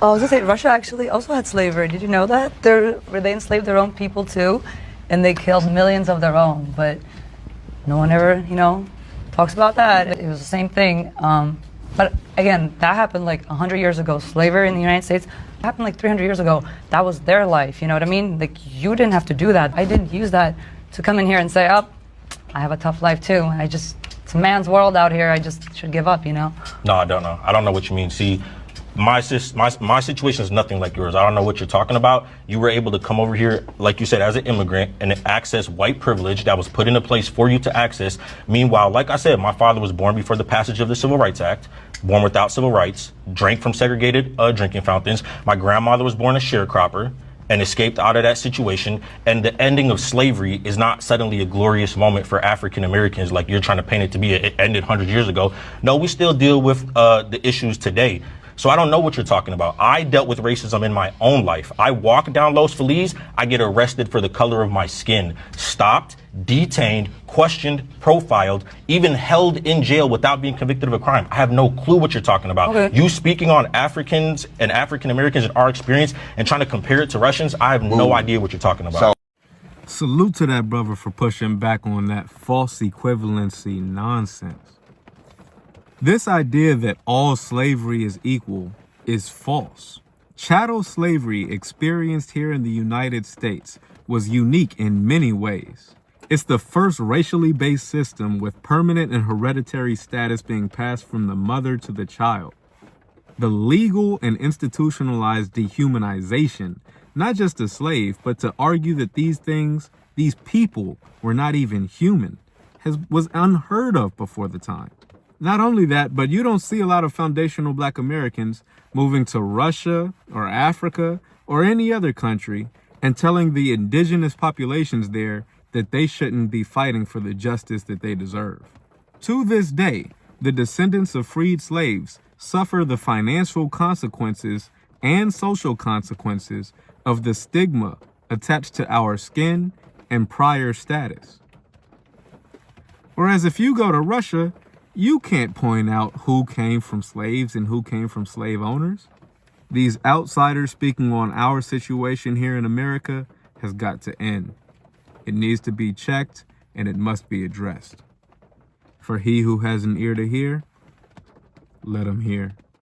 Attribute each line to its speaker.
Speaker 1: Oh, I was gonna say Russia actually also had slavery. Did you know that? They enslaved their own people too, and they killed millions of their own. But no one ever, talks about that. It was the same thing. But again, that happened like 100 years ago. Slavery in the United States happened like 300 years ago. That was their life. You know what I mean? Like you didn't have to do that. I didn't use that to come in here and say, "Oh, I have a tough life too." It's a man's world out here. I just should give up.
Speaker 2: No, I don't know. I don't know what you mean. See, my situation is nothing like yours. I don't know what you're talking about. You were able to come over here, like you said, as an immigrant and access white privilege that was put into place for you to access. Meanwhile, like I said, my father was born before the passage of the Civil Rights Act, born without civil rights, drank from segregated drinking fountains. My grandmother was born a sharecropper and escaped out of that situation. And the ending of slavery is not suddenly a glorious moment for African Americans like you're trying to paint it to be. It ended 100 years ago. No, we still deal with the issues today. So I don't know what you're talking about. I dealt with racism in my own life. I walk down Los Feliz, I get arrested for the color of my skin, stopped, detained, questioned, profiled, even held in jail without being convicted of a crime. I have no clue what you're talking about. Okay. You speaking on Africans and African Americans and our experience and trying to compare it to Russians, I have no idea what you're talking about.
Speaker 3: Salute to that brother for pushing back on that false equivalency nonsense. This idea that all slavery is equal is false. Chattel slavery experienced here in the United States was unique in many ways. It's the first racially based system with permanent and hereditary status being passed from the mother to the child. The legal and institutionalized dehumanization, not just a slave, but to argue that these people were not even human, was unheard of before the time. Not only that, but you don't see a lot of foundational Black Americans moving to Russia or Africa or any other country and telling the indigenous populations there that they shouldn't be fighting for the justice that they deserve. To this day, the descendants of freed slaves suffer the financial consequences and social consequences of the stigma attached to our skin and prior status. Whereas if you go to Russia, you can't point out who came from slaves and who came from slave owners. These outsiders speaking on our situation here in America has got to end. It needs to be checked and it must be addressed. For he who has an ear to hear, let him hear.